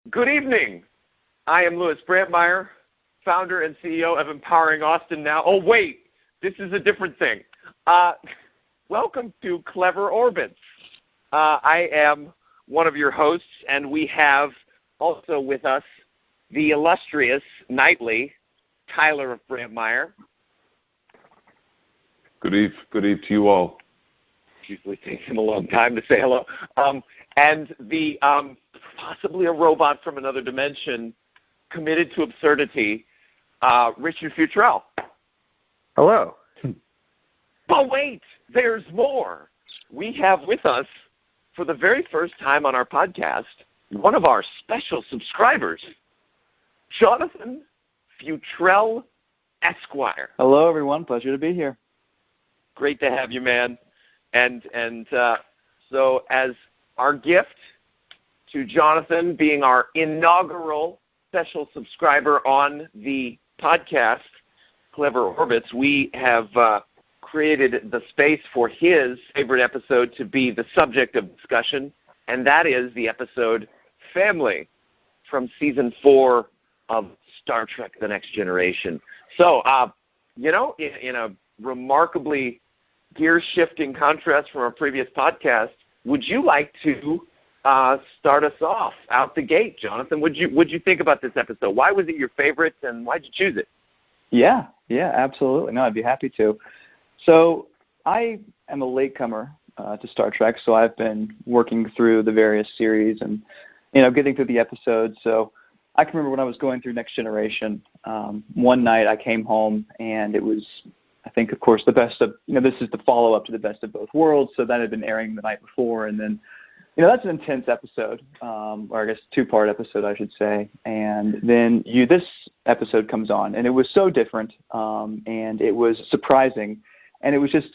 Good evening. I am Louis Brandmeier, founder and CEO of Empowering Austin Now. Oh, wait, this is a different thing. Welcome to Clever Orbits. I am one of your hosts, and we have also with us the illustrious nightly Tyler of Brandmeier. Good eve to you all. Usually takes him a long time to say hello. And the possibly a robot from another dimension, committed to absurdity, Richard Futrell. Hello. But wait, there's more. We have with us, for the very first time on our podcast, one of our special subscribers, Jonathan Futrell, Esquire. Hello, everyone. Pleasure to be here. Great to have you, man. And so as our gift to Jonathan being our inaugural special subscriber on the podcast, Clever Orbits, we have created the space for his favorite episode to be the subject of discussion, and that is the episode Family from Season 4 of Star Trek The Next Generation. So, in a remarkably gear-shifting contrast from our previous podcast, would you like to start us off out the gate, Jonathan? What'd you think about this episode? Why was it your favorite, and why'd you choose it? Yeah, absolutely. No, I'd be happy to. So I am a latecomer to Star Trek, so I've been working through the various series and, getting through the episodes. So I can remember when I was going through Next Generation, one night I came home and it was, I think, of course, the best of, this is the follow-up to the Best of Both Worlds, so that had been airing the night before, and then, that's an intense episode, or I guess two-part episode, I should say, and then this episode comes on, and it was so different, and it was surprising, and it was just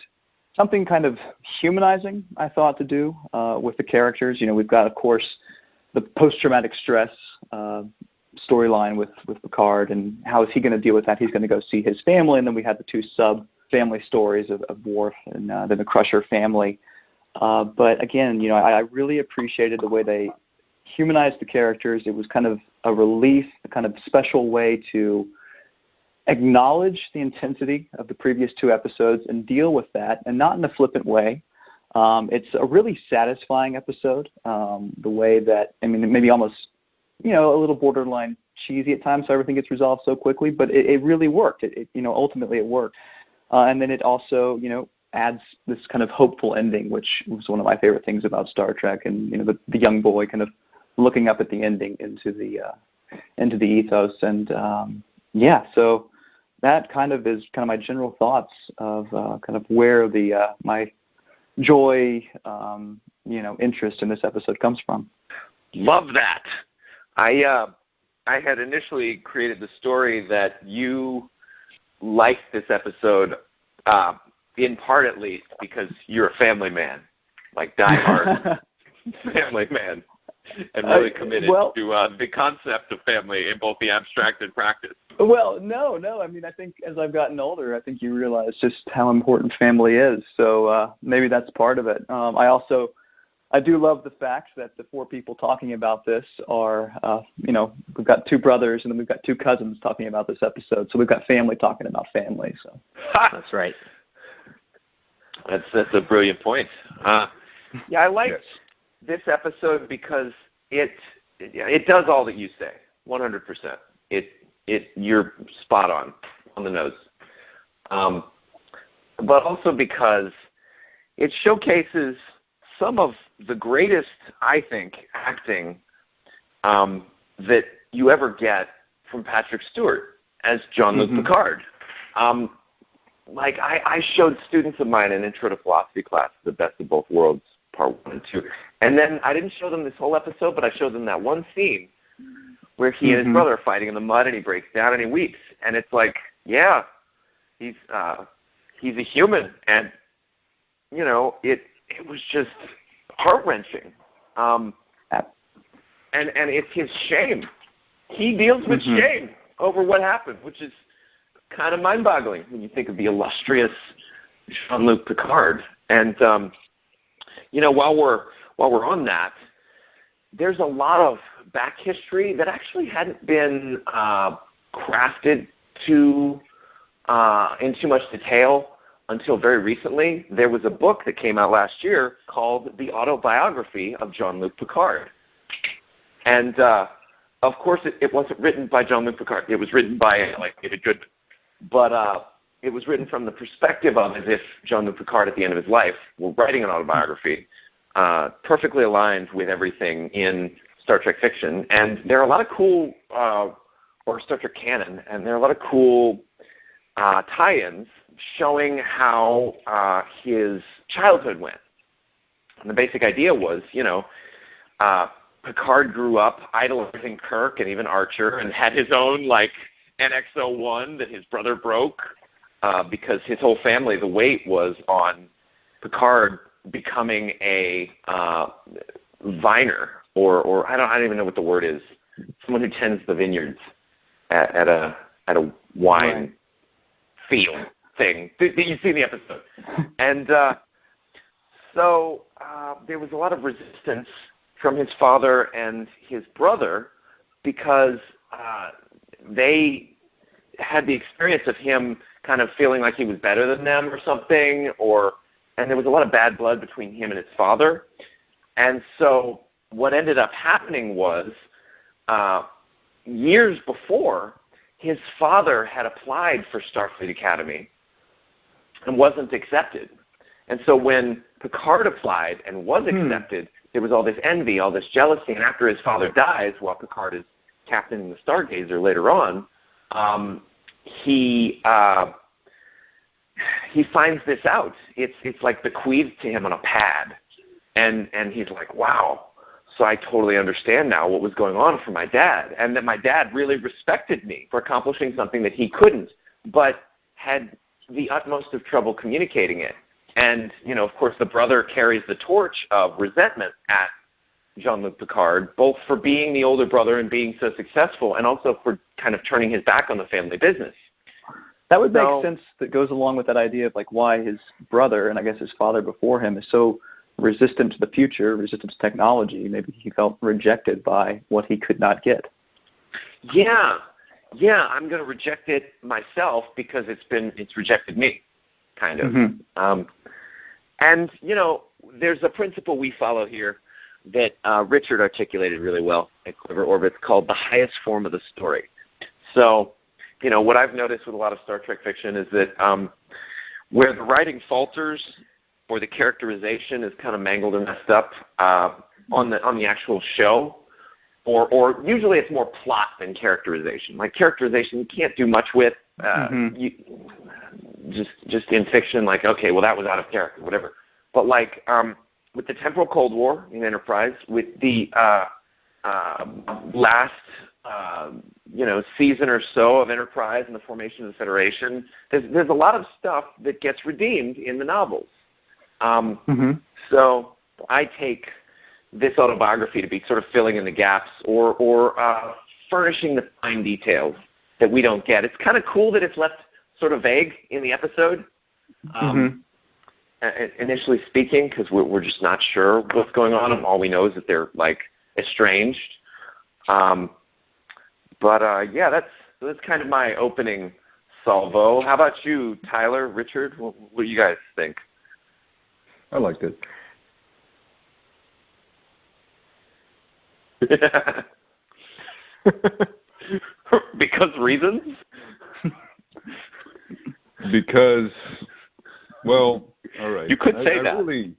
something kind of humanizing, I thought, to do with the characters. We've got, of course, the post-traumatic stress storyline with Picard, and how is he going to deal with that? He's going to go see his family, and then we had the two sub-family stories of Worf and then the Crusher family. But again, I really appreciated the way they humanized the characters. It was kind of a relief, a kind of special way to acknowledge the intensity of the previous two episodes and deal with that, and not in a flippant way. It's a really satisfying episode, the way that, maybe almost, a little borderline cheesy at times, so everything gets resolved so quickly, but it really worked. It ultimately it worked. And then it also, adds this kind of hopeful ending, which was one of my favorite things about Star Trek, and, the young boy kind of looking up at the ending into the ethos. And, so that kind of is kind of my general thoughts of kind of where my joy, interest in this episode comes from. Love that. I had initially created the story that you liked this episode, in part at least, because you're a family man, like diehard family man, and really committed to the concept of family in both the abstract and practice. Well, no. I think as I've gotten older, I think you realize just how important family is. So maybe that's part of it. I do love the fact that the four people talking about this are, we've got two brothers and then we've got two cousins talking about this episode. So we've got family talking about family. So that's right. That's a brilliant point. I liked this episode because it does all that you say, 100%. You're spot on the nose. But also because it showcases some of the greatest, I think, acting that you ever get from Patrick Stewart as Jean-Luc Picard. I showed students of mine an Intro to Philosophy class, The Best of Both Worlds, Part 1 and 2. And then I didn't show them this whole episode, but I showed them that one scene where he and his brother are fighting in the mud, and he breaks down and he weeps. And it's like, yeah, he's a human. And, it was just heart-wrenching. And it's his shame. He deals with shame over what happened, which is kind of mind-boggling when you think of the illustrious Jean-Luc Picard. And while we're on that, there's a lot of back history that actually hadn't been crafted in too much detail until very recently. There was a book that came out last year called The Autobiography of Jean-Luc Picard. And, of course, it wasn't written by Jean-Luc Picard. It was written by, David Goodman. But it was written from the perspective of as if Jean-Luc Picard at the end of his life were writing an autobiography, perfectly aligned with everything in Star Trek fiction. And there are a lot of cool, or Star Trek canon, and there are a lot of cool tie-ins showing how his childhood went. And the basic idea was, Picard grew up idolizing Kirk and even Archer and had his own, NX-01 that his brother broke because his whole family, the weight was on Picard becoming a viner, or I don't even know what the word is, someone who tends the vineyards at a wine field thing that you see in the episode. And so there was a lot of resistance from his father and his brother because they had the experience of him kind of feeling like he was better than them or something, and there was a lot of bad blood between him and his father. And so what ended up happening was years before, his father had applied for Starfleet Academy and wasn't accepted. And so when Picard applied and was accepted, there was all this envy, all this jealousy, and after his father dies, while Picard is captaining the Stargazer later on, he finds this out. It's like bequeathed to him on a pad, and he's like, wow. So I totally understand now what was going on for my dad, and that my dad really respected me for accomplishing something that he couldn't, but had the utmost of trouble communicating it. And, of course, the brother carries the torch of resentment at Jean-Luc Picard, both for being the older brother and being so successful, and also for kind of turning his back on the family business. That would make sense. That goes along with that idea of why his brother, and I guess his father before him, is so resistant to the future, resistant to technology. Maybe he felt rejected by what he could not get. Yeah, I'm going to reject it myself because it's rejected me, kind of. Mm-hmm. And, there's a principle we follow here that Richard articulated really well at Quiver Orbits called the highest form of the story. So, what I've noticed with a lot of Star Trek fiction is that where the writing falters or the characterization is kind of mangled and messed up on the actual show, or usually it's more plot than characterization. Like characterization you can't do much with. Just in fiction, okay, well that was out of character, whatever. But with the temporal Cold War in Enterprise, with the last season or so of Enterprise and the formation of the Federation, there's a lot of stuff that gets redeemed in the novels. So I take this autobiography to be sort of filling in the gaps or furnishing the fine details that we don't get. It's kind of cool that it's left sort of vague in the episode, initially speaking, because we're just not sure what's going on. All we know is that they're estranged. That's kind of my opening salvo. How about you, Tyler, Richard? What do you guys think? I liked it. Because reasons? Because, well, all right. You could say that.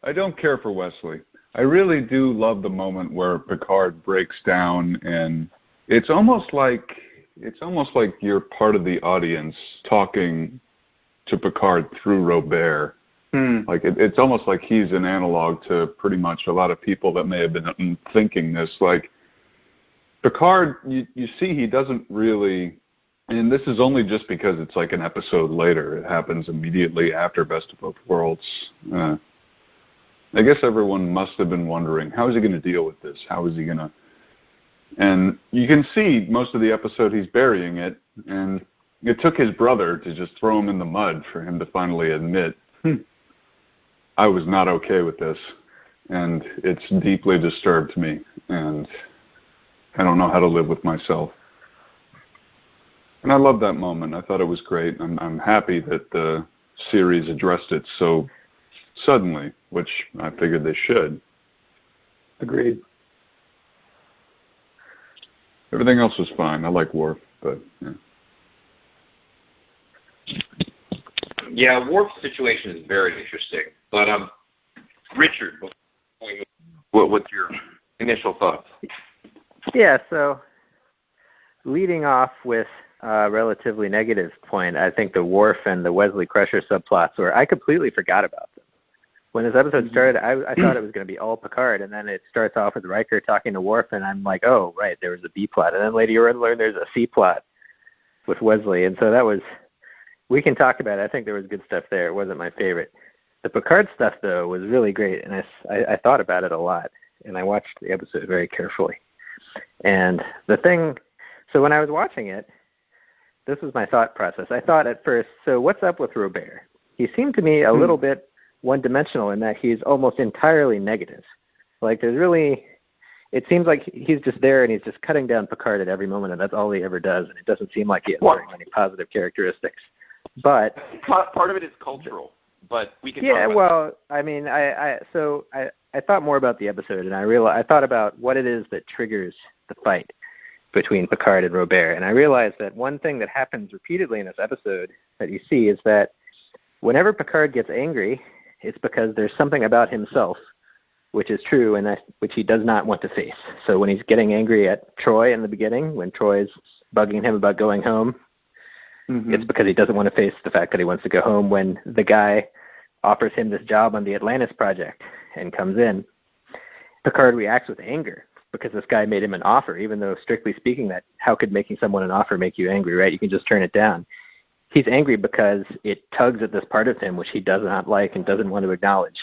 I don't care for Wesley. I really do love the moment where Picard breaks down, and it's almost like you're part of the audience talking to Picard through Robert. It's almost like he's an analog to pretty much a lot of people that may have been thinking this. Picard, you see, he doesn't really, and this is only just because it's an episode later. It happens immediately after Best of Both Worlds. I guess everyone must have been wondering, how is he going to deal with this? How is he going to? And you can see most of the episode he's burying it, and it took his brother to just throw him in the mud for him to finally admit, I was not okay with this. and it's deeply disturbed me, and I don't know how to live with myself. And I love that moment. I thought it was great. I'm happy that the series addressed it so suddenly, which I figured they should. Agreed. Everything else was fine. I like Worf, but yeah. Yeah, Worf's situation is very interesting. But Richard, what's your initial thoughts? Yeah, so leading off with a relatively negative point, I think the Worf and the Wesley Crusher subplots where I completely forgot about them. When this episode started, I thought it was going to be all Picard, and then it starts off with Riker talking to Worf, and I'm like, oh, right, there was a B plot. And then later you learn there's a C plot with Wesley. And so that was, we can talk about it. I think there was good stuff there. It wasn't my favorite. The Picard stuff, though, was really great, and I thought about it a lot, and I watched the episode very carefully. And the thing, so when I was watching it, this was my thought process. I thought at first, so what's up with Robert? He seemed to me a little bit one-dimensional in that he's almost entirely negative. Like there's really, it seems like he's just there and he's just cutting down Picard at every moment, and that's all he ever does, and it doesn't seem like he has very many positive characteristics. But part of it is cultural, but we can talk about well, I mean, I thought more about the episode, and I thought about what it is that triggers the fight between Picard and Robert, and I realized that one thing that happens repeatedly in this episode that you see is that whenever Picard gets angry, it's because there's something about himself which is true and which he does not want to face. So when he's getting angry at Troy in the beginning, when Troy's bugging him about going home, it's because he doesn't want to face the fact that he wants to go home. When the guy offers him this job on the Atlantis project and comes in, Picard reacts with anger because this guy made him an offer, even though strictly speaking, that how could making someone an offer make you angry, right? You can just turn it down. He's angry because it tugs at this part of him which he does not like and doesn't want to acknowledge.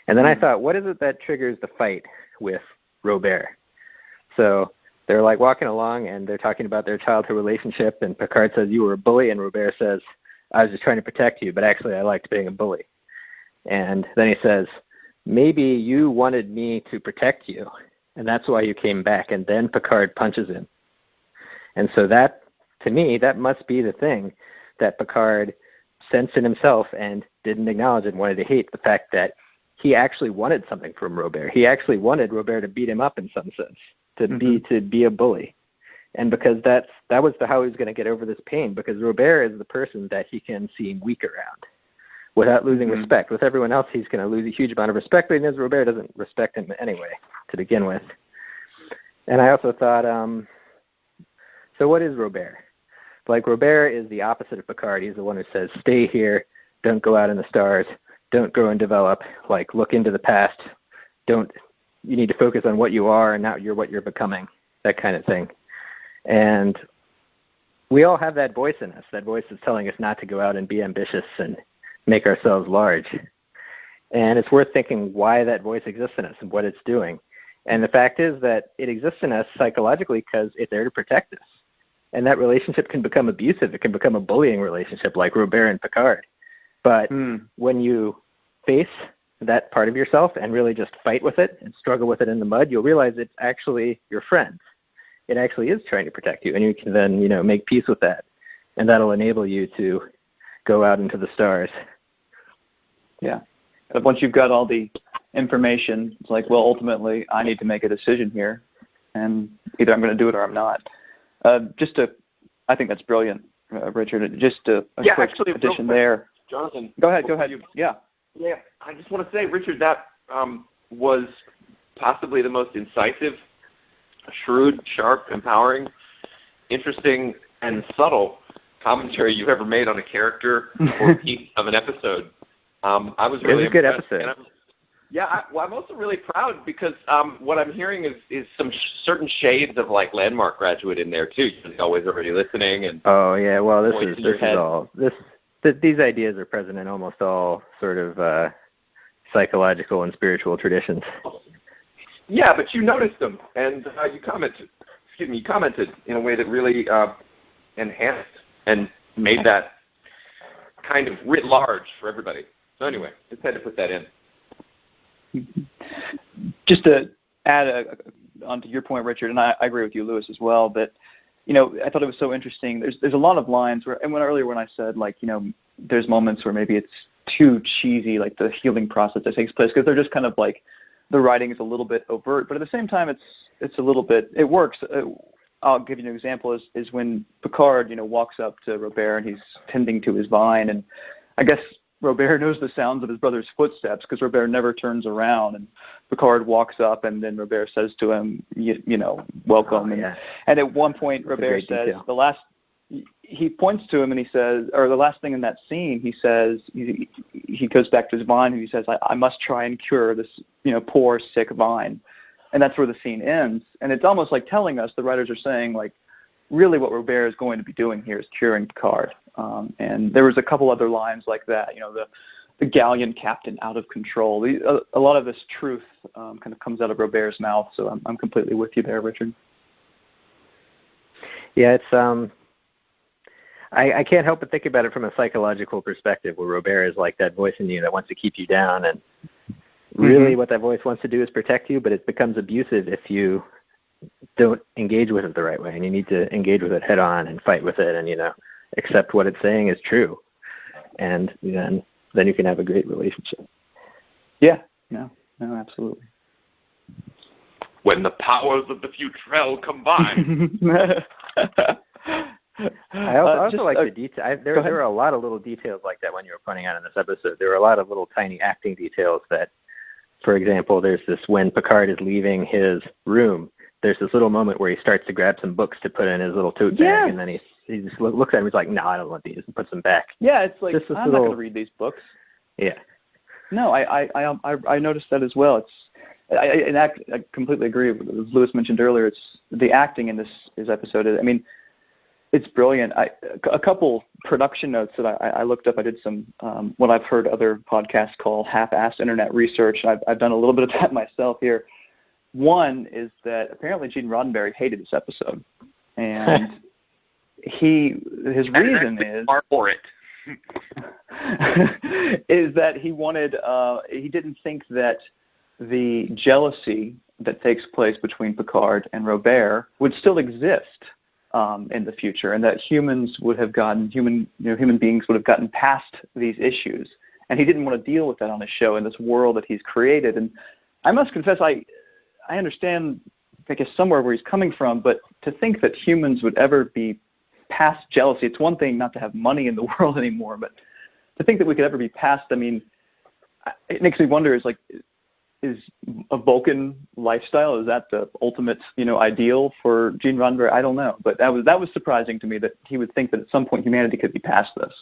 And then I thought, what is it that triggers the fight with Robert? So they're like walking along and they're talking about their childhood relationship, and Picard says, you were a bully, and Robert says, I was just trying to protect you, but actually I liked being a bully. And then he says, maybe you wanted me to protect you, and that's why you came back. And then Picard punches him. And so that, to me, that must be the thing that Picard sensed in himself and didn't acknowledge and wanted to hate, the fact that he actually wanted something from Robert. He actually wanted Robert to beat him up in some sense, to be a bully. And because that was how he was going to get over this pain, because Robert is the person that he can seem weak around without losing respect. With everyone else, he's going to lose a huge amount of respect, but Robert doesn't respect him anyway to begin with. And I also thought, so what is Robert? Like, Robert is the opposite of Picard. He's the one who says, stay here, don't go out in the stars, don't grow and develop, like, look into the past, you need to focus on what you are and not what you're becoming, that kind of thing. And we all have that voice in us, that voice that's telling us not to go out and be ambitious and make ourselves large. And it's worth thinking why that voice exists in us and what it's doing. And the fact is that it exists in us psychologically because it's there to protect us. And that relationship can become abusive. It can become a bullying relationship like Robert and Picard. But when you face that part of yourself and really just fight with it and struggle with it in the mud, you'll realize it's actually your friend. It actually is trying to protect you, and you can then, make peace with that. And that'll enable you to go out into the stars. Yeah. But once you've got all the information, it's like, well, ultimately, I need to make a decision here, and either I'm going to do it or I'm not. I think that's brilliant, Richard. Just a quick addition there. Jonathan. Go ahead. Yeah. Yeah, I just want to say, Richard, that was possibly the most incisive, shrewd, sharp, empowering, interesting, and subtle commentary you've ever made on a character or piece of an episode. I was really impressed. It was a good episode. I'm also really proud because what I'm hearing is some certain shades of like Landmark Graduate in there too. You're always already listening and these ideas are present in almost all sort of psychological and spiritual traditions. Yeah, but you noticed them and you commented in a way that really enhanced and made that kind of writ large for everybody. So anyway, just had to put that in. just to add onto your point, Richard, and I agree with you, Lewis, as well, that, I thought it was so interesting. There's a lot of lines where, and earlier when I said, like, there's moments where maybe it's too cheesy, like the healing process that takes place, because they're just kind of like, the writing is a little bit overt, but at the same time, it's a little bit, it works. I'll give you an example, is when Picard, walks up to Robert and he's tending to his vine, and I guess Robert knows the sounds of his brother's footsteps because Robert never turns around, and Picard walks up, and then Robert says to him, welcome. Oh, yeah. And at one point, Robert says, he points to him and he says, or the last thing in that scene, he says, he goes back to his vine and he says, I must try and cure this, poor, sick vine. And that's where the scene ends. And it's almost like telling us, the writers are saying, like, really what Robert is going to be doing here is curing Picard. And there was a couple other lines like that, the galleon captain out of control. A lot of this truth kind of comes out of Robert's mouth. So I'm completely with you there, Richard. Yeah, it's I can't help but think about it from a psychological perspective, where Robert is like that voice in you that wants to keep you down, and really what that voice wants to do is protect you, but it becomes abusive if you don't engage with it the right way, and you need to engage with it head on and fight with it and, accept what it's saying is true, and then you can have a great relationship. Yeah, no, absolutely. When the powers of the Futrell combine. I also like the detail. There were a lot of little details like that when you were pointing out in this episode. There were a lot of little tiny acting details that, for example, there's this, when Picard is leaving his room, there's this little moment where he starts to grab some books to put in his little tote bag, and then he just looks at him, he's like, no, I don't want these, and puts them back. Yeah, it's like, I'm not going to read these books. Yeah. No, I noticed that as well. I completely agree. As Lewis mentioned earlier, it's the acting in this episode. I mean, it's brilliant. A couple production notes that I looked up. I did some what I've heard other podcasts call half-assed internet research. I've done a little bit of that myself here. One is that apparently Gene Roddenberry hated this episode, and his reason is for it. is that he didn't think that the jealousy that takes place between Picard and Robert would still exist in the future, and that human beings would have gotten past these issues, and he didn't want to deal with that on his show in this world that he's created. And I must confess, I understand, I guess, somewhere where he's coming from, but to think that humans would ever be past jealousy, it's one thing not to have money in the world anymore, but to think that we could ever be past, I mean, it makes me wonder, is a Vulcan lifestyle, is that the ultimate, ideal for Gene Roddenberry? I don't know, but that was surprising to me that he would think that at some point humanity could be past this.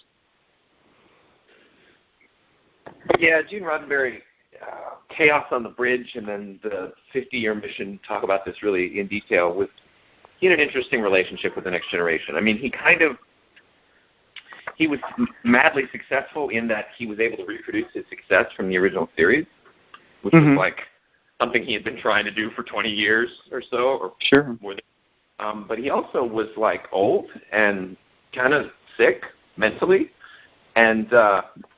Yeah, Gene Roddenberry, Chaos on the Bridge, and then the 50-year mission talk about this really in detail. He had an interesting relationship with the Next Generation. I mean, he was madly successful in that he was able to reproduce his success from the original series, which was like something he had been trying to do for 20 years or so, or more than. But he also was like old and kind of sick mentally, and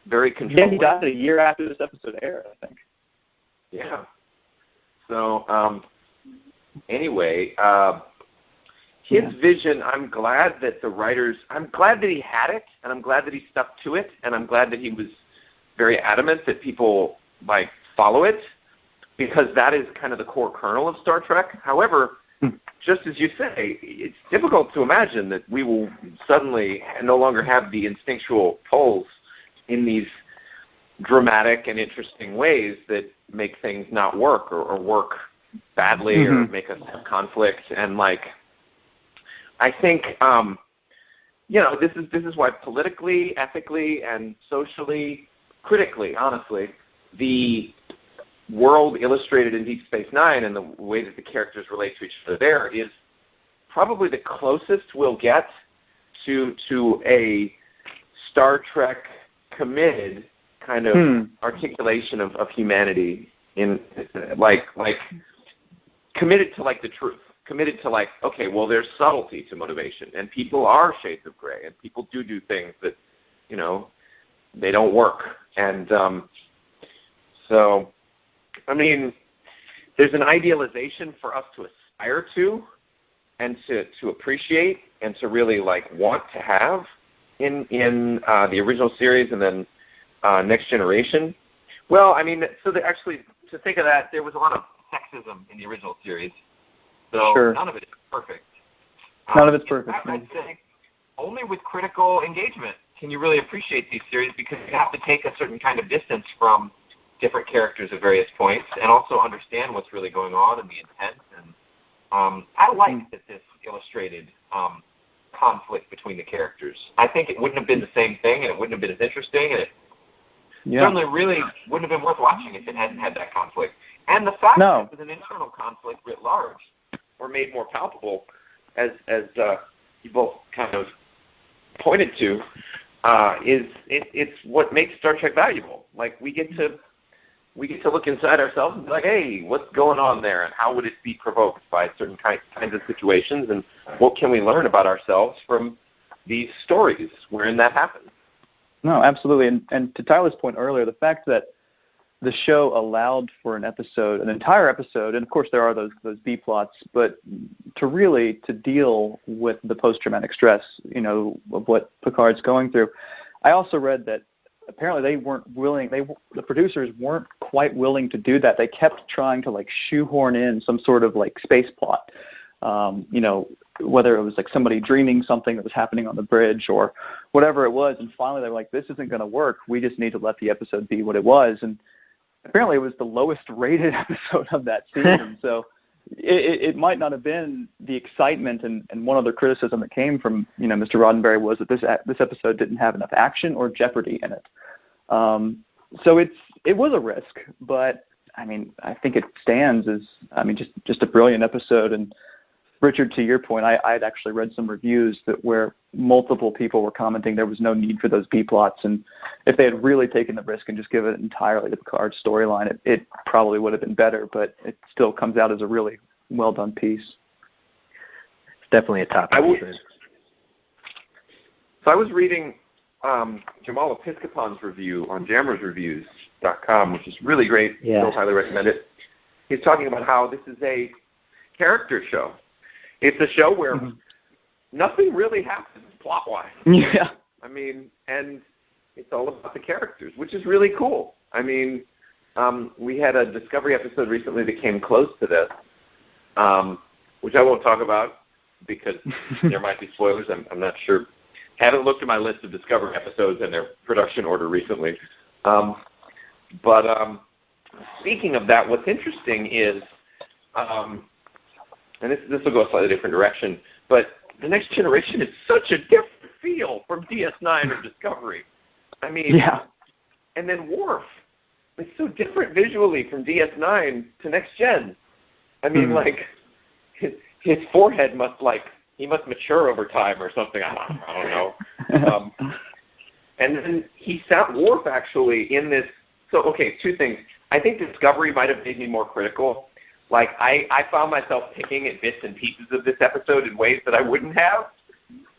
very controlling. Yeah, he died a year after this episode aired, I think. Yeah. So anyway, his vision, I'm glad that he had it, and I'm glad that he stuck to it, and I'm glad that he was very adamant that people follow it, because that is kind of the core kernel of Star Trek. However, just as you say, it's difficult to imagine that we will suddenly no longer have the instinctual pulls in these dramatic and interesting ways that make things not work or work badly or make us have conflict. And I think this is why politically, ethically, and socially, critically, honestly, the world illustrated in Deep Space Nine and the way that the characters relate to each other there is probably the closest we'll get to a Star Trek committed kind of articulation of humanity, in committed to the truth, committed to okay, well, there's subtlety to motivation, and people are shades of gray, and people do things that they don't work, and so I mean, there's an idealization for us to aspire to and to appreciate and to really like want to have in the original series and then Next Generation. Well, I mean, so actually, to think of that, there was a lot of sexism in the original series, so Sure. none of it is perfect. None of it's perfect. I'd say only with critical engagement can you really appreciate these series, because you have to take a certain kind of distance from different characters at various points and also understand what's really going on and the intent. And I like that this illustrated conflict between the characters. I think it wouldn't have been the same thing, and it wouldn't have been as interesting, and it certainly really wouldn't have been worth watching if it hadn't had that conflict. And the fact that it was an internal conflict writ large, or made more palpable, as you both kind of pointed to, it's what makes Star Trek valuable. Like we get to look inside ourselves and be like, hey, what's going on there, and how would it be provoked by certain kinds of situations, and what can we learn about ourselves from these stories wherein that happens? No, absolutely. And to Tyler's point earlier, the fact that the show allowed for an entire episode, and of course there are those B plots, but to deal with the post-traumatic stress, of what Picard's going through. I also read that apparently they weren't willing. The producers weren't quite willing to do that. They kept trying to like shoehorn in some sort of like space plot. Whether it was like somebody dreaming something that was happening on the bridge or whatever it was, and finally they were like, "This isn't going to work. We just need to let the episode be what it was." And apparently, it was the lowest rated episode of that season. So it might not have been the excitement. And one other criticism that came from Mr. Roddenberry was that this episode didn't have enough action or jeopardy in it. So it was a risk, but I mean, I think it stands as just a brilliant episode. And Richard, to your point, I'd actually read some reviews where multiple people were commenting there was no need for those B plots, and if they had really taken the risk and just given it entirely to Picard's storyline, it probably would have been better. But it still comes out as a really well done piece. It's definitely a top episode. So I was reading Jamal Episcopon's review on jammersreviews.com, which is really great. Yeah. Still highly recommend it. He's talking about how this is a character show. It's a show where nothing really happens plot-wise. Yeah. I mean, and it's all about the characters, which is really cool. I mean, we had a Discovery episode recently that came close to this, which I won't talk about because there might be spoilers. I'm not sure. Haven't looked at my list of Discovery episodes and their production order recently. But speaking of that, what's interesting is, and this will go a slightly different direction, but The Next Generation is such a different feel from DS9 or Discovery. I mean, and then Worf, it's so different visually from DS9 to Next Gen. I mean, like, his forehead must mature over time or something. I don't know. And then Worf actually in this. So, okay, two things. I think Discovery might have made me more critical. Like, I found myself picking at bits and pieces of this episode in ways that I wouldn't have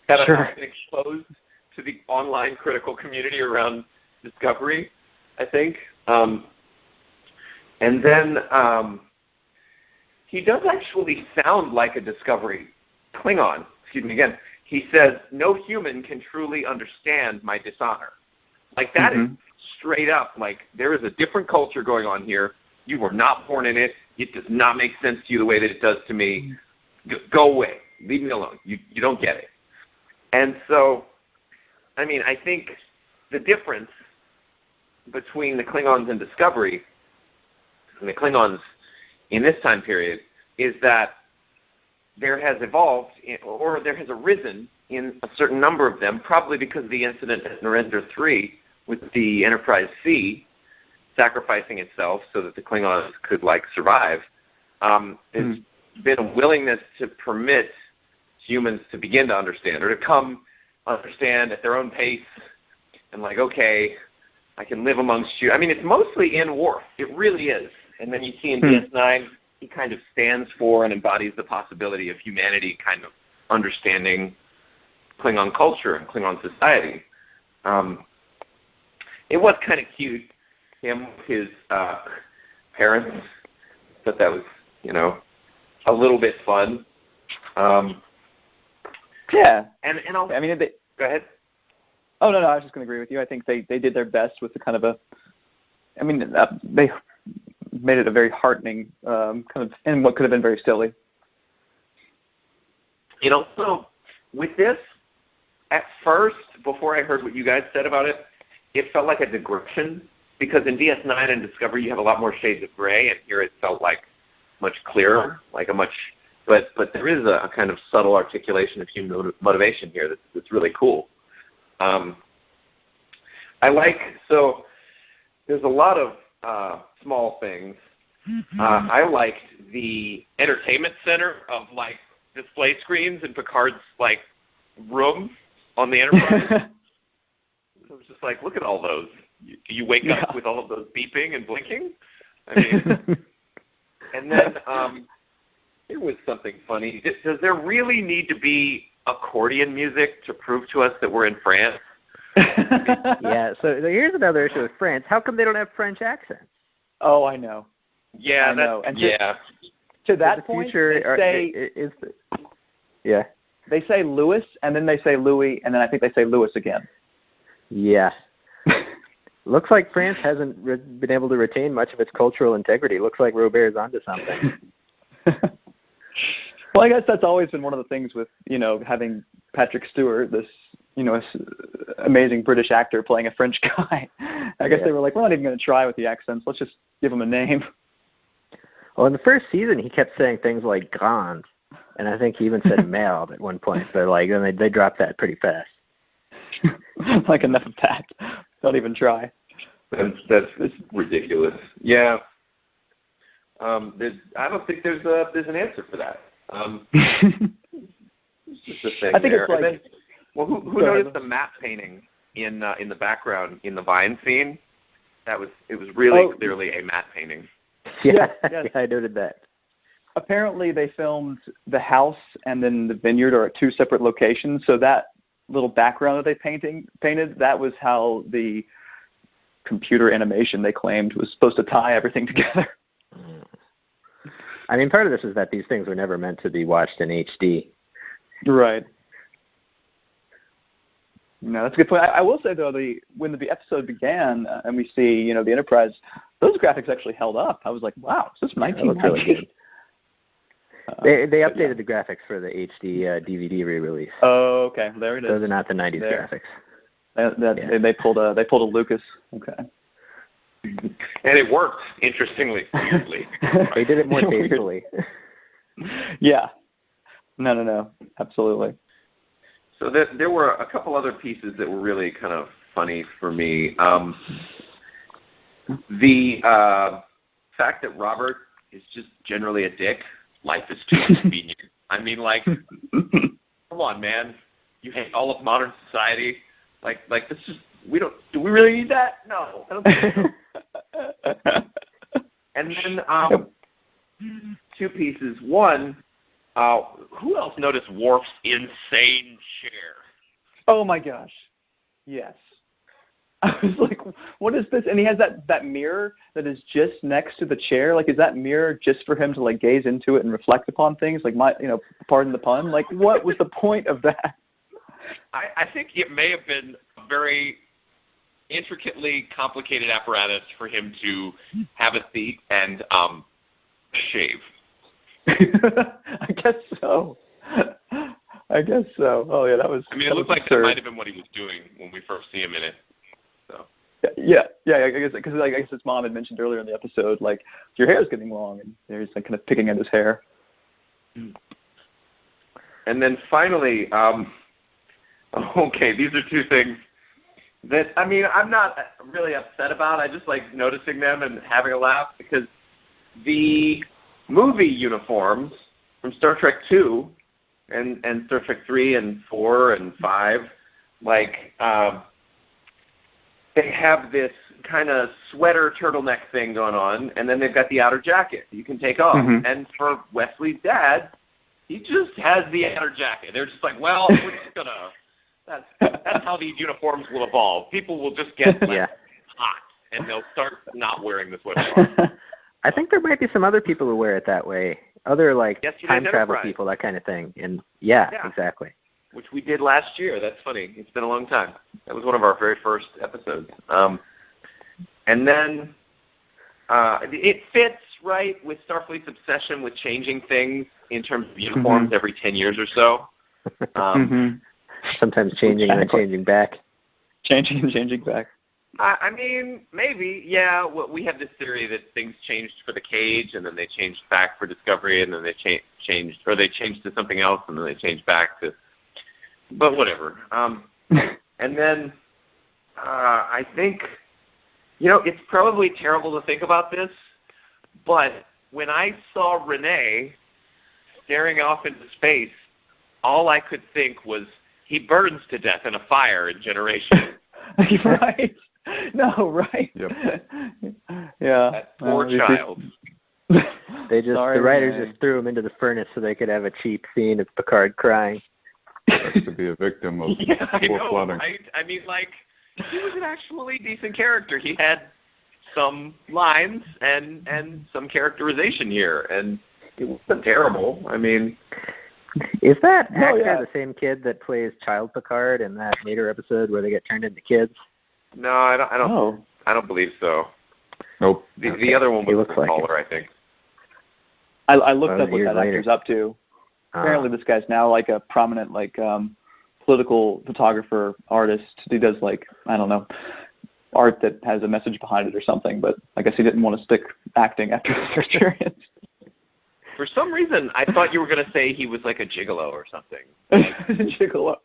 had I not been exposed to the online critical community around Discovery, I think. And then he does actually sound like a Discovery Klingon. Excuse me again. He says, "No human can truly understand my dishonor." Like, that is straight up. Like, there is a different culture going on here. You were not born in it. It does not make sense to you the way that it does to me. Go away. Leave me alone. You don't get it. And so, I mean, I think the difference between the Klingons and Discovery and the Klingons in this time period is that there has evolved, or there has arisen in a certain number of them, probably because of the incident at Narendra 3 with the Enterprise C sacrificing itself so that the Klingons could, survive. There's been a willingness to permit humans to begin to understand, or to come understand at their own pace, and okay, I can live amongst you. I mean, it's mostly in Worf. It really is. And then you see in DS9, he kind of stands for and embodies the possibility of humanity kind of understanding Klingon culture and Klingon society. It was kind of cute, him with his parents thought that was, a little bit fun. Yeah. And go ahead. Oh, no, I was just going to agree with you. I think they did their best with the kind of they made it a very heartening kind of, and what could have been very silly. So with this, at first, before I heard what you guys said about it, it felt like a digression, because in DS9 and Discovery you have a lot more shades of gray, and here it felt like much clearer, but there is a kind of subtle articulation of human motivation here that's really cool. So there's a lot of small things. I liked the entertainment center of display screens in Picard's room on the Enterprise. I was just look at all those. You wake up with all of those beeping and blinking. I mean, and then there was something funny. Does there really need to be accordion music to prove to us that we're in France? Yeah, so here's another issue with France. How come they don't have French accents? Oh, I know. Yeah, I know. And yeah. To that point, they say Louis, and then they say Louis, and then I think they say Louis again. Yeah. Looks like France hasn't been able to retain much of its cultural integrity. Looks like Robert's onto something. Well, I guess that's always been one of the things with, having Patrick Stewart, this, amazing British actor playing a French guy. I guess they were like, we're not even going to try with the accents. Let's just give him a name. Well, in the first season, he kept saying things like "grand," and I think he even said "merde" at one point. But then they dropped that pretty fast. Enough of that. Don't even try. That's ridiculous. Yeah. I don't think there's an answer for that. It's just a thing. I think there. it's who noticed the map painting in the background in the Vine scene? It was really clearly a matte painting. Yeah, yes. I noted that. Apparently, they filmed the house and then the vineyard are at two separate locations. So that little background that they painted, that was how the computer animation they claimed was supposed to tie everything together. I mean, part of this is that these things were never meant to be watched in HD. Right. No, that's a good point. I will say, though, when the episode began and we see, the Enterprise, those graphics actually held up. I was like, wow, is this 1990? That looks really good. They updated the graphics for the HD DVD re-release. Oh, okay. There it is. Those are not the 90s graphics. They pulled a Lucas. Okay. And it worked, interestingly. They did it more tastefully. Yeah. No. Absolutely. So there were a couple other pieces that were really kind of funny for me. The fact that Robert is just generally a dick. Life is too convenient. I mean, come on, man. You hate all of modern society. This just do we really need that? No, I don't think so. And then two pieces. One, who else noticed Worf's insane chair? Oh my gosh, yes. I was like, what is this? And he has that mirror that is just next to the chair. Is that mirror just for him to gaze into it and reflect upon things? Pardon the pun. What was the point of that? I think it may have been a very intricately complicated apparatus for him to have a seat and shave. I guess so. Oh yeah, that was. I mean, it looked like that might have been what he was doing when we first see him in it. So. Yeah. I guess because I guess his mom had mentioned earlier in the episode, your hair's getting long, and he's kind of picking at his hair. And then finally, okay, these are two things that I'm not really upset about. I just like noticing them and having a laugh because the movie uniforms from Star Trek 2 and Star Trek 3 and 4 and 5, they have this kind of sweater turtleneck thing going on, and then they've got the outer jacket you can take off. Mm-hmm. And for Wesley's dad, he just has the outer jacket. They're just like, well, we're just going to... That's how these uniforms will evolve. People will just get hot, and they'll start not wearing the sweater. I think there might be some other people who wear it that way. Other Yesterday's time travel Enterprise. people, that kind of thing. And yeah, exactly. Which we did last year. That's funny. It's been a long time. That was one of our very first episodes. And then it fits right with Starfleet's obsession with changing things in terms of uniforms every 10 years or so. Sometimes changing and then changing back. Changing and changing back. I mean, maybe, yeah. Well, we have this theory that things changed for the Cage, and then they changed back for Discovery, and then they changed to something else, and then they changed back to. But whatever. And then I think, it's probably terrible to think about this, but when I saw Renee staring off into space, all I could think was he burns to death in a fire in Generation. Right. No, right. Yep. Yeah. That poor child. The writers just threw him into the furnace so they could have a cheap scene of Picard crying. Has to be a victim of flooding. Right? I mean, he was an actually decent character. He had some lines and some characterization here, and it wasn't terrible. I mean, is that actor the same kid that plays Child Picard in that later episode where they get turned into kids? No, I don't believe so. Nope. The other one was taller, like I think. I looked up what that actor's up to. Apparently, this guy's now a prominent political photographer, artist. He does art that has a message behind it or something. But I guess he didn't want to stick acting after his experience. For some reason, I thought you were going to say he was like a gigolo or something. Gigolo.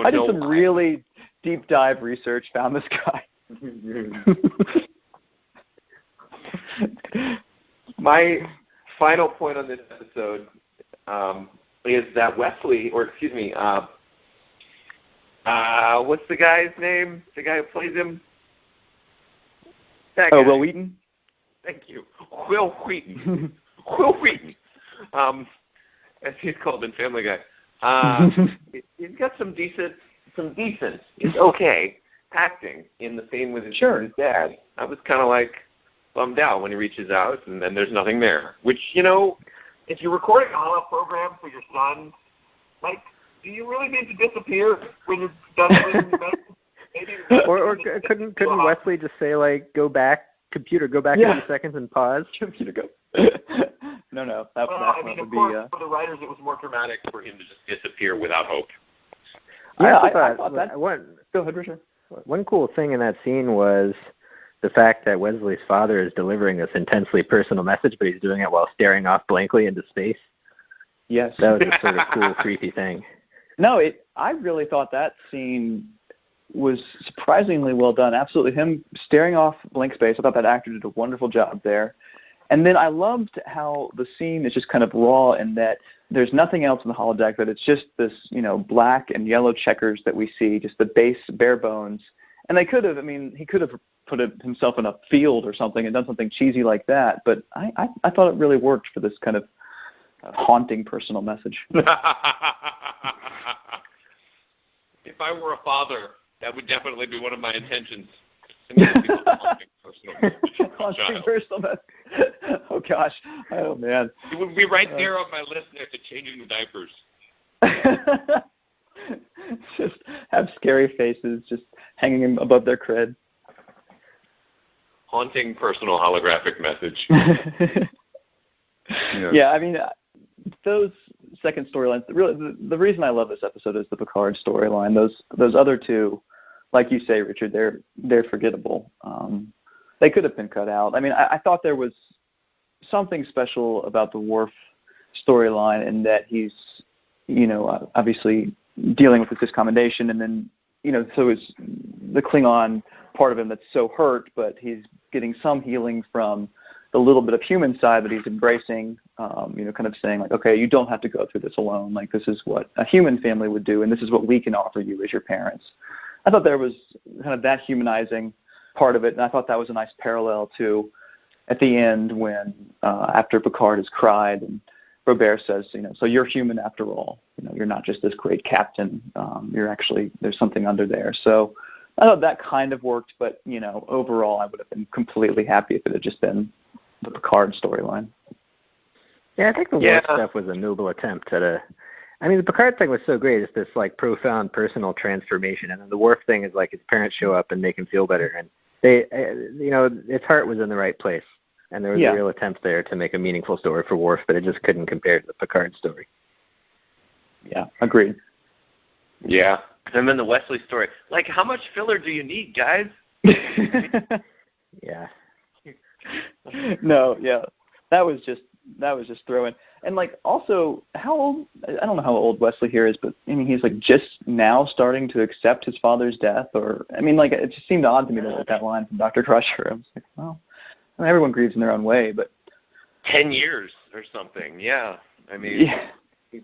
I did some really deep dive research, found this guy. My final point on this episode is that Wesley, or excuse me, what's the guy's name? The guy who plays him? That guy. Will Wheaton? Thank you. Will Wheaton. Will Wheaton. As he's called in Family Guy. He's got some decent, it's okay, acting in the scene with his dad. I was kind of bummed out when he reaches out and then there's nothing there. Which, if you're recording a holo program for your son, do you really need to disappear when you're done reading the message? Or couldn't Wesley just say go back, computer, go back 30 seconds and pause? Computer, go. No. That of course, for the writers, it was more dramatic for him to just disappear without hope. Yeah, I thought that. Go ahead, Richard. One cool thing in that scene was the fact that Wesley's father is delivering this intensely personal message, but he's doing it while staring off blankly into space. Yes. That was a sort of cool, creepy thing. No, I really thought that scene was surprisingly well done. Absolutely. Him staring off blank space, I thought that actor did a wonderful job there. And then I loved how the scene is just kind of raw in that there's nothing else in the holodeck, that it's just this, black and yellow checkers that we see, just the base, bare bones. And he could have put himself in a field or something and done something cheesy like that. But I thought it really worked for this kind of haunting personal message. If I were a father, that would definitely be one of my intentions. Haunting personal message. Oh gosh. Oh man. It would be right there on my list next to changing the diapers. Just have scary faces just hanging above their crib. Haunting personal holographic message. Yeah, I mean, those second storylines. Really, the reason I love this episode is the Picard storyline. Those other two, like you say, Richard, they're forgettable. They could have been cut out. I mean, I thought there was something special about the Worf storyline in that he's, obviously dealing with this commendation, and then, so it's the Klingon part of him that's so hurt, but he's getting some healing from the little bit of human side that he's embracing, kind of saying okay, you don't have to go through this alone. This is what a human family would do, and this is what we can offer you as your parents. I thought there was kind of that humanizing part of it, and I thought that was a nice parallel to at the end when after Picard has cried and Robert says, so you're human after all. You're not just this great captain. You're actually, there's something under there. So I thought that kind of worked, but, overall I would have been completely happy if it had just been the Picard storyline. Yeah, I think the Worf stuff was a noble attempt at the Picard thing was so great. It's this like profound personal transformation, and then the Worf thing is like his parents show up and make him feel better, and they, its heart was in the right place, and there was a real attempt there to make a meaningful story for Worf, but it just couldn't compare to the Picard story. Yeah, agreed. Yeah, and then the Wesley story. Like, how much filler do you need, guys? Yeah. No, yeah, that was just throwing. And like, also, how old? I don't know how old Wesley here is, but I mean, he's like just now starting to accept his father's death, or I mean, like, it just seemed odd to me that line from Dr. Crusher. I was like, well, I mean, everyone grieves in their own way, but 10 years or something. Yeah, I mean,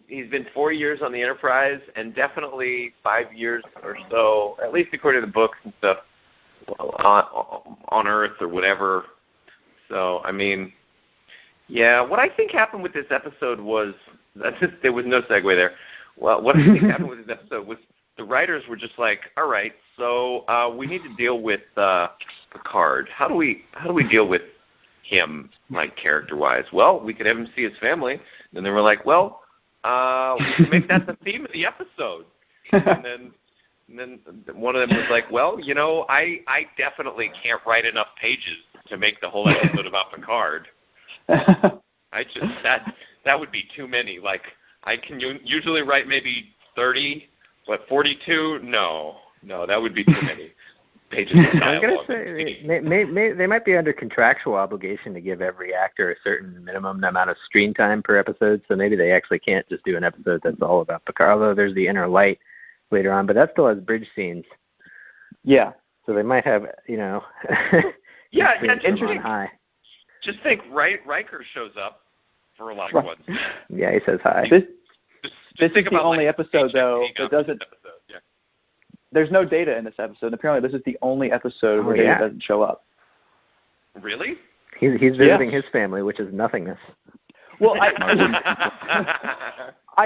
he's been 4 years on the Enterprise, and definitely 5 years or so, at least according to the books and stuff, on Earth or whatever. So, I mean, yeah, what I think happened with this episode was, there was no segue there. Well, what I think happened with this episode was the writers were just like, all right, so we need to deal with Picard. How do we deal with him, like, character-wise? Well, we could have him see his family. And they were like, well, we can make that the theme of the episode. And then one of them was like, well, I definitely can't write enough pages to make the whole episode about Picard. That would be too many. Like, I can usually write maybe 30, but 42? No, that would be too many pages of dialogue. I was going to say, they might be under contractual obligation to give every actor a certain minimum amount of screen time per episode, so maybe they actually can't just do an episode that's all about Picard, although there's the inner light later on, but that still has bridge scenes. Yeah. So they might have, yeah, interesting. High. Just think, Riker shows up for a lot of ones. Yeah, he says hi. This is the only episode, though, that doesn't. Yeah. There's no Data in this episode. Apparently, this is the only episode where Data doesn't show up. Really? He's visiting his family, which is nothingness. Well, I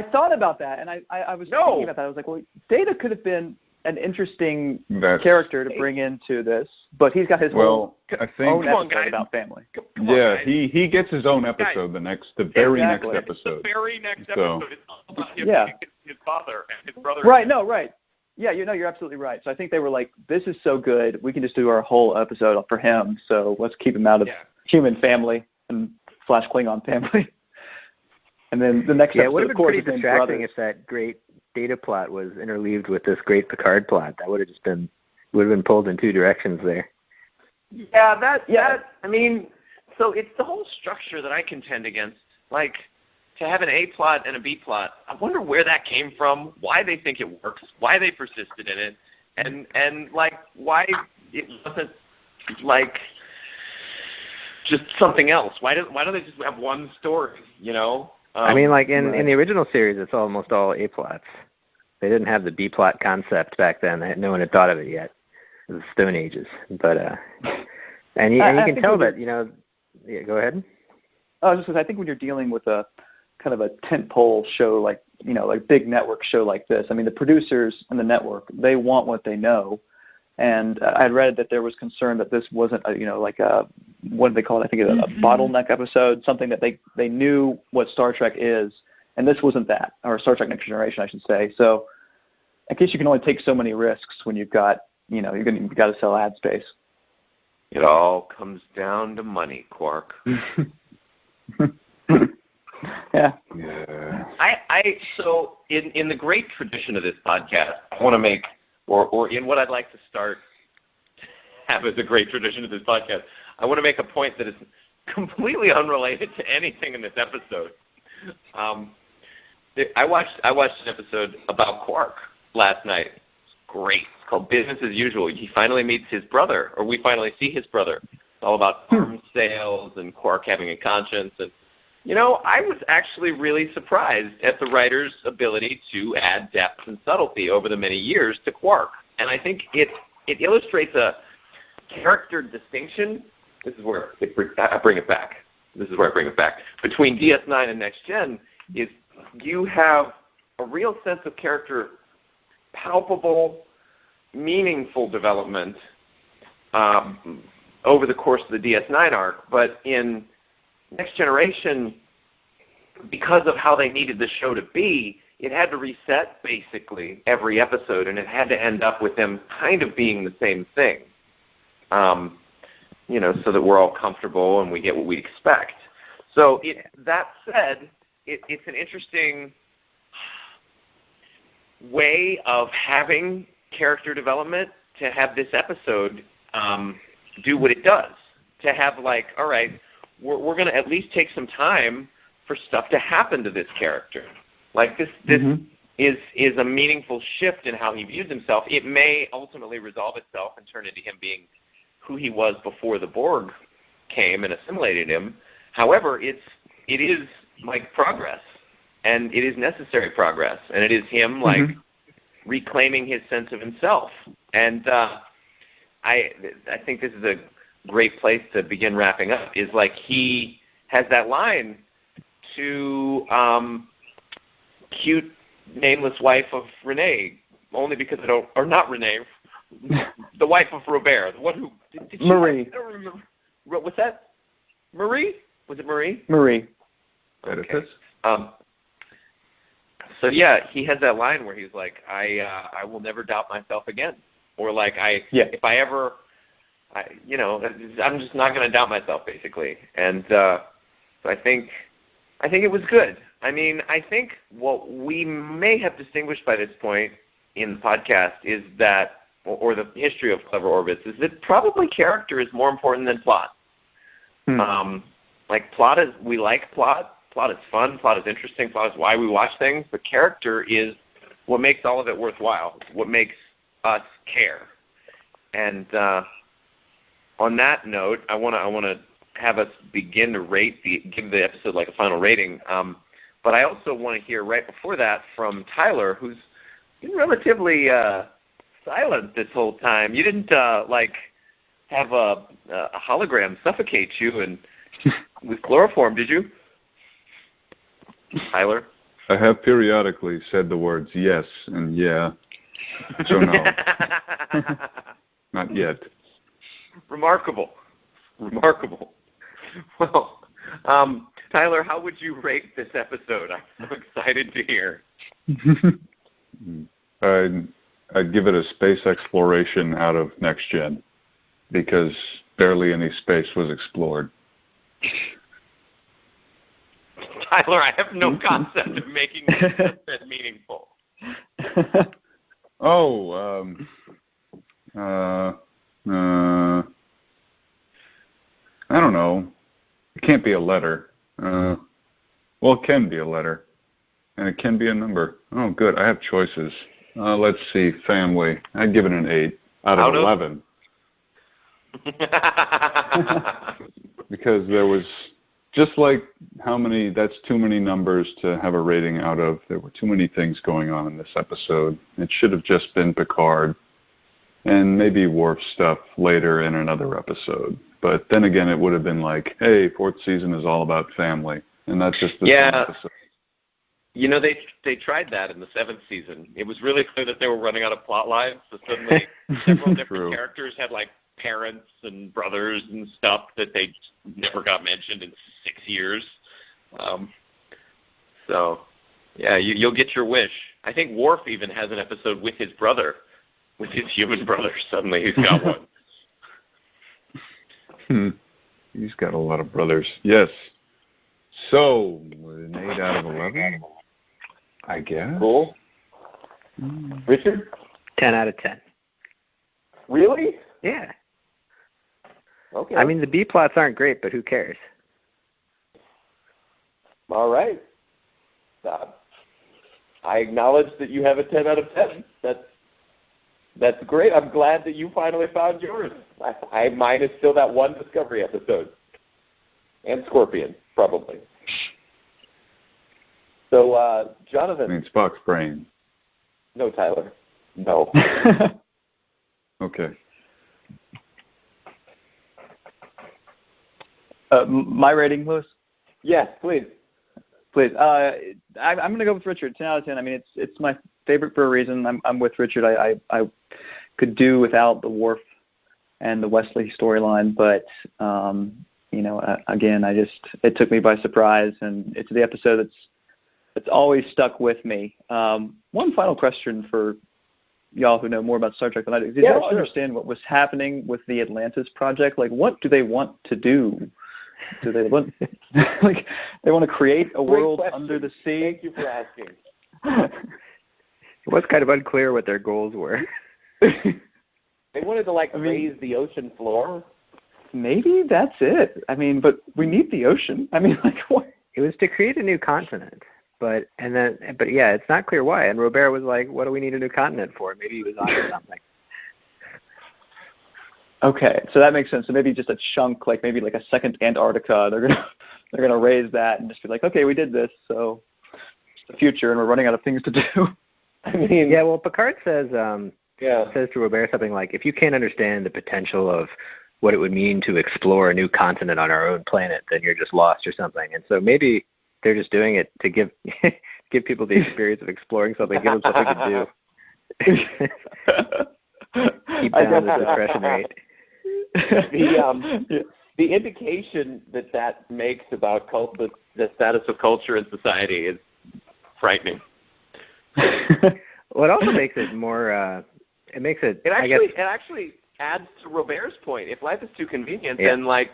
thought about that, and I was thinking about that. I was like, well, Data could have been an interesting character to bring into this, but he's got his own episode about family. Come on, he gets his own episode, the very next episode. The very next episode is all about him, his father and his brother. Right, right. Yeah, you're absolutely right. So I think they were like, this is so good, we can just do our whole episode for him, so let's keep him out of human family and / Klingon family. And then the next episode, it would have been pretty distracting brothers. if that great Data plot was interleaved with this great Picard plot. That would have been pulled in two directions there. Yeah, I mean, so it's the whole structure that I contend against. Like, to have an A plot and a B plot, I wonder where that came from, why they think it works, why they persisted in it, and like, why it wasn't, like, just something else. Why don't they just have one story, I mean, like in the original series, it's almost all A plots. They didn't have the B plot concept back then. No one had thought of it yet. It was the Stone Ages, but and you can tell that Yeah, go ahead. Oh, just because I think when you're dealing with a kind of a tentpole show like big network show like this, I mean, the producers and the network, they want what they know. And I'd read that there was concern that this wasn't like a, what do they call it? I think it's a bottleneck episode, something that they knew what Star Trek is, and this wasn't that, or Star Trek Next Generation, I should say. So I guess you can only take so many risks when you've got, you've got to sell ad space. It all comes down to money, Quark. Yeah. So in the great tradition of this podcast, I want to make, or in what I'd like to have as a great tradition of this podcast, I want to make a point that is completely unrelated to anything in this episode. I watched an episode about Quark last night. Great. It's called Business as Usual. He finally meets his brother, or we finally see his brother. It's all about arms sales and Quark having a conscience. And, I was actually really surprised at the writer's ability to add depth and subtlety over the many years to Quark. And I think it illustrates a character distinction. This is where I bring it back. Between DS9 and Next Gen is you have a real sense of character, palpable, meaningful development over the course of the DS9 arc. But in Next Generation, because of how they needed the show to be, it had to reset basically every episode, and it had to end up with them kind of being the same thing, so that we're all comfortable and we get what we expect. So that said, it's an interesting way of having character development to have this episode do what it does, to have like, all right, we're going to at least take some time for stuff to happen to this character. Like this is a meaningful shift in how he views himself. It may ultimately resolve itself and turn into him being who he was before the Borg came and assimilated him. However, it is like progress, and it is necessary progress, and it is him like reclaiming his sense of himself. And I think this is a great place to begin wrapping up. Is like he has that line to cute nameless wife of Renee, only because I don't, or not Renee, the wife of Robert, the one who did Marie. I don't remember. What's that? Marie? Was it Marie? Marie. Okay. So yeah, he has that line where he's like, I will never doubt myself again, or like if I ever, I'm just not going to doubt myself, basically. And so I think it was good. I mean, I think what we may have distinguished by this point in the podcast is that, or the history of Clever Orbits, is that probably character is more important than plot. Like plot is, we like plot. Plot is fun. Plot is interesting. Plot is why we watch things. But character is what makes all of it worthwhile. What makes us care. And on that note, I want to have us begin to give the episode like a final rating. But I also want to hear right before that from Tyler, who's been relatively silent this whole time. You didn't have a hologram suffocate you and with chloroform, did you, Tyler? I have periodically said the words yes and yeah, so no. Not yet. Remarkable. Well, Tyler, how would you rate this episode? I'm so excited to hear. I'd give it a space exploration out of Next Gen, because barely any space was explored. Tyler, I have no concept of making this meaningful. I don't know. It can't be a letter. Well, it can be a letter, and it can be a number. Oh, good. I have choices. Let's see. Family. I'd give it an 8 out of 11. Because there was, just like that's too many numbers to have a rating out of. There were too many things going on in this episode. It should have just been Picard and maybe Worf stuff later in another episode. But then again, it would have been like, hey, 4th season is all about family. And that's just the same episode. You know, they tried that in the 7th season. It was really clear that they were running out of plot lines, so suddenly several different characters had like parents and brothers and stuff that they never got mentioned in 6 years. So, yeah, you'll get your wish. I think Worf even has an episode with his brother, with his human brother. Suddenly he's got one. He's got a lot of brothers. Yes. So, an 8 out of 11, I guess. Cool. Richard? 10 out of 10. Really? Yeah. Okay. I mean, the B plots aren't great, but who cares? All right. I acknowledge that you have a 10 out of 10. That's great. I'm glad that you finally found yours. Mine is still that one Discovery episode. And Scorpion, probably. So, Jonathan. I mean, Spock's brain. No, Tyler. No. Okay. My rating, Louis? Yes, please. Please. I'm going to go with Richard. 10 out of 10. I mean, it's my favorite for a reason. I'm with Richard. I could do without the Worf and the Wesley storyline, but again, it took me by surprise, and it's the episode that's always stuck with me. One final question for y'all who know more about Star Trek than I do. Did y'all understand what was happening with the Atlantis project? Like, what do they want to do? Do they want they want to create a world under the sea? Thank you for asking. It was kind of unclear what their goals were. They wanted to raise the ocean floor. Maybe that's it. I mean, but we need the ocean. I mean, what? It was to create a new continent, but yeah, it's not clear why. And Robert was like, "What do we need a new continent for?" Maybe he was onto something. Okay, so that makes sense. So maybe just a chunk, maybe a second Antarctica. They're gonna raise that and just be like, okay, we did this, so it's the future, and we're running out of things to do. I mean, yeah. Well, Picard says to Robert something like, "If you can't understand the potential of what it would mean to explore a new continent on our own planet, then you're just lost or something." And so maybe they're just doing it to give people the experience of exploring something, give them something to do. Keep down the depression rate. The indication that makes about the status of culture in society is frightening. Well, it also makes it more. It actually adds to Robert's point. If life is too convenient, then I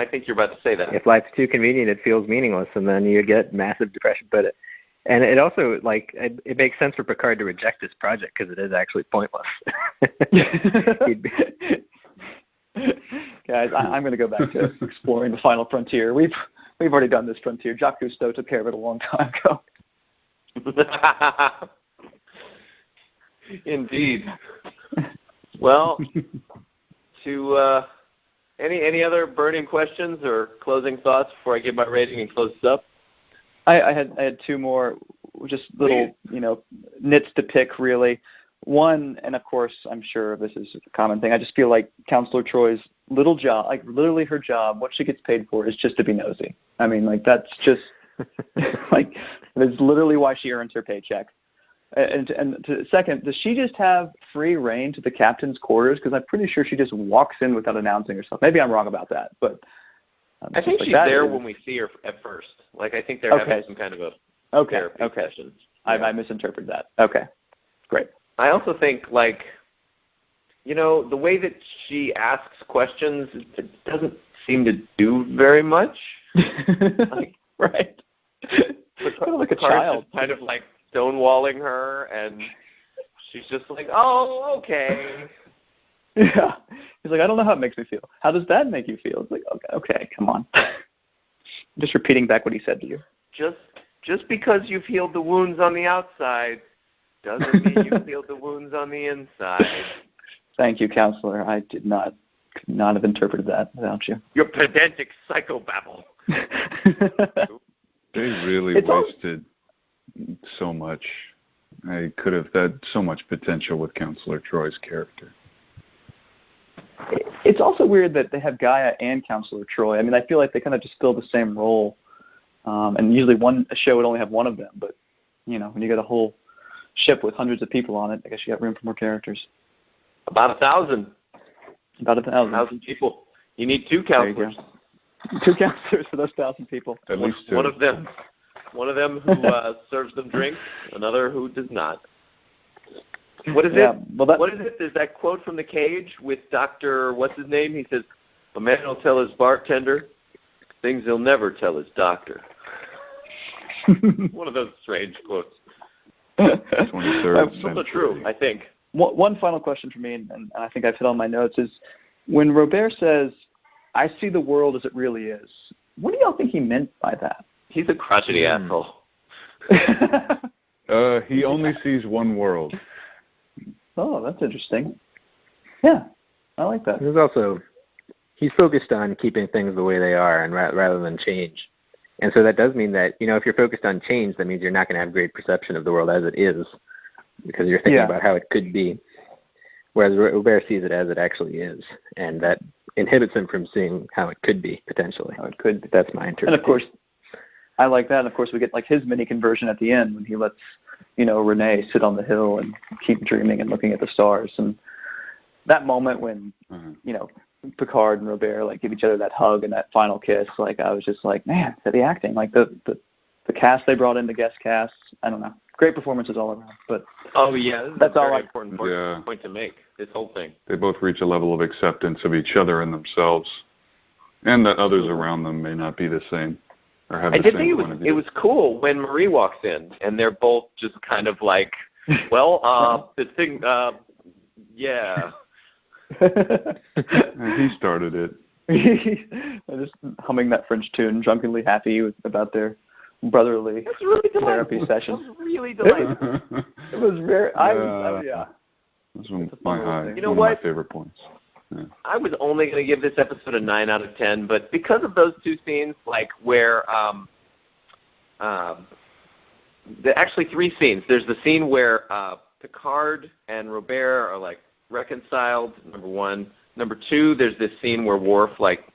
think you're about to say that. If life's too convenient, it feels meaningless, and then you get massive depression. And it also it makes sense for Picard to reject this project because it is actually pointless. Guys, I'm going to go back to exploring the final frontier. We've already done this frontier. Jacques Cousteau took care of it a long time ago. Indeed. Well, to any other burning questions or closing thoughts before I give my rating and close this up? I had two more, just little nits to pick really. One, and of course I'm sure this is a common thing, I just feel like Counselor Troy's little job, literally her job, what she gets paid for is just to be nosy. I mean, that's just that's literally why she earns her paycheck. And second, does she just have free reign to the captain's quarters? Because I'm pretty sure she just walks in without announcing herself. Maybe I'm wrong about that, but I think she's there when we see her at first. I think they're having some kind of a therapy session. I misinterpreted that. Okay, great. I also think, the way that she asks questions, it doesn't seem to do very much. Right. Kind of like a child. Kind of stonewalling her, and she's just like, oh, okay. Yeah. He's like, I don't know how it makes me feel. How does that make you feel? It's like, okay, come on. Just repeating back what he said to you. Just because you've healed the wounds on the outside doesn't mean you've healed the wounds on the inside. Thank you, Counselor. I could not have interpreted that without you. Your pedantic psychobabble. They really wasted so much. I could have had so much potential with Counselor Troy's character. It's also weird that they have Gaia and Counselor Troy. I mean, I feel like they kind of just fill the same role. And usually a show would only have one of them. But, when you got a whole ship with hundreds of people on it, I guess you got room for more characters. About 1,000. About 1,000. 1,000 people. You need 2 counselors. 2 counselors for those 1,000 people. At least 2. One of them who serves them drinks, another who does not. What is it? Well, what is it? There's that quote from The Cage with Dr. What's his name? He says, "A man will tell his bartender things he'll never tell his doctor." One of those strange quotes. 23rd It's also true, I think. One final question for me, and I think I've hit on my notes, is when Robert says, "I see the world as it really is," what do y'all think he meant by that? He's a crotchety asshole. He only sees one world. Oh, that's interesting. Yeah, I like that. He's focused on keeping things the way they are and rather than change. And so that does mean that, if you're focused on change, that means you're not going to have great perception of the world as it is because you're thinking about how it could be. Whereas Robert sees it as it actually is. And that inhibits him from seeing how it could be, potentially. How it could be. That's my interpretation. And of course, I like that. And of course, we get his mini conversion at the end when he lets, Renee sit on the hill and keep dreaming and looking at the stars. And that moment when, Picard and Robert like give each other that hug and that final kiss, like I was just like, man, the acting, like the cast they brought in, the guest casts, I don't know, great performances all around. But that's all important point to make. This whole thing. They both reach a level of acceptance of each other and themselves, and that others around them may not be the same or have the same point of view. It was cool when Marie walks in and they're both just kind of like, well, the thing, yeah. He started it. Just humming that French tune, drunkenly happy about their brotherly therapy session. It was really delightful. It was very. This was my high. You know one what? of my favorite points. Yeah. I was only going to give this episode a 9 out of 10, but because of those two scenes, like where, actually 3 scenes. There's the scene where Picard and Robert are like reconciled. Number 1. Number 2, there's this scene where Worf, like,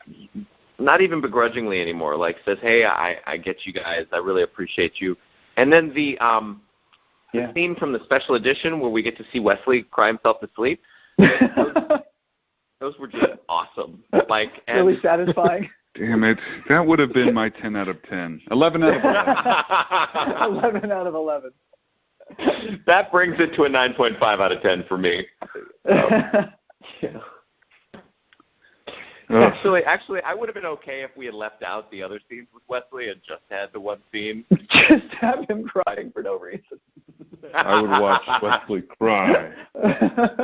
not even begrudgingly anymore, like says, "Hey, I get you guys. I really appreciate you." And then the scene from the special edition where we get to see Wesley cry himself to sleep. Those were just awesome. Like, and really satisfying. Damn it. That would have been my 10 out of 10. 11 out of 11. 11 out of 11. That brings it to a 9.5 out of 10 for me. Yeah. Actually, I would have been okay if we had left out the other scenes with Wesley and just had the one scene. Just have him crying for no reason. I would watch Wesley cry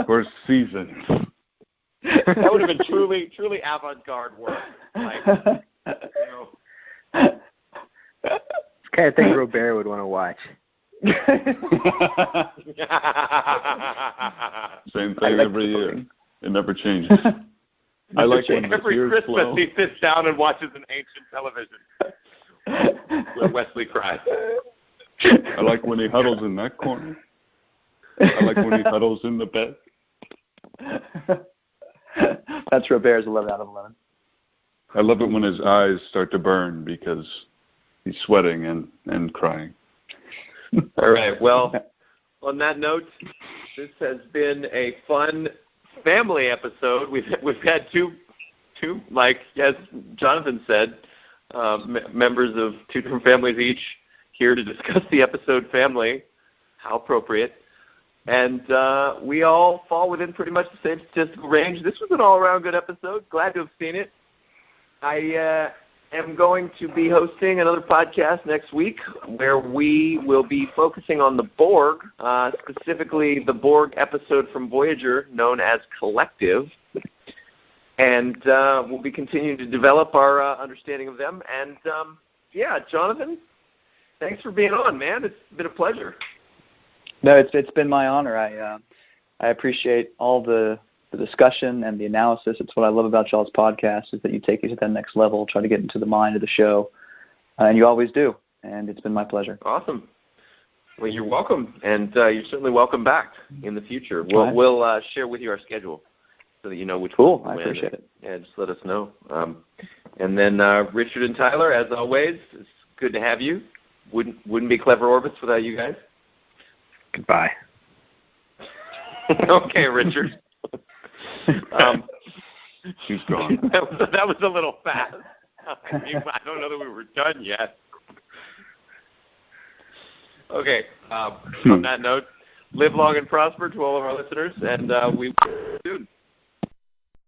for seasons. That would have been truly avant-garde work. Like, It's the kind of thing Robert would want to watch. Same thing every year. It never changes. I like when every Christmas he sits down and watches an ancient television where Wesley cries. I like when he huddles in that corner. I like when he huddles in the bed. That's Robert's 11 out of 11. I love it when his eyes start to burn because he's sweating and crying. All right. Well, on that note, this has been a fun family episode. We've had two, like as Jonathan said, members of 2 different families each here to discuss the episode Family. How appropriate. And we all fall within pretty much the same statistical range. This was an all-around good episode. Glad to have seen it. I am going to be hosting another podcast next week where we will be focusing on the Borg, specifically the Borg episode from Voyager known as Collective. And we'll be continuing to develop our understanding of them. And, Jonathan, thanks for being on, man. It's been a pleasure. No, it's been my honor. I appreciate all the discussion and the analysis. It's what I love about y'all's podcast is that you take it to that next level, try to get into the mind of the show, and you always do. And it's been my pleasure. Awesome. Well, you're welcome, and you're certainly welcome back in the future. We'll share with you our schedule so that you know which cool. one. I appreciate it. Yeah, just let us know. And then Richard and Tyler, as always, it's good to have you. Wouldn't be Clever Orbits without you guys. Goodbye. Okay, Richard. She's gone. That was a little fast. I don't know that we were done yet. Okay. On that note, live long and prosper to all of our listeners, and we will see you soon.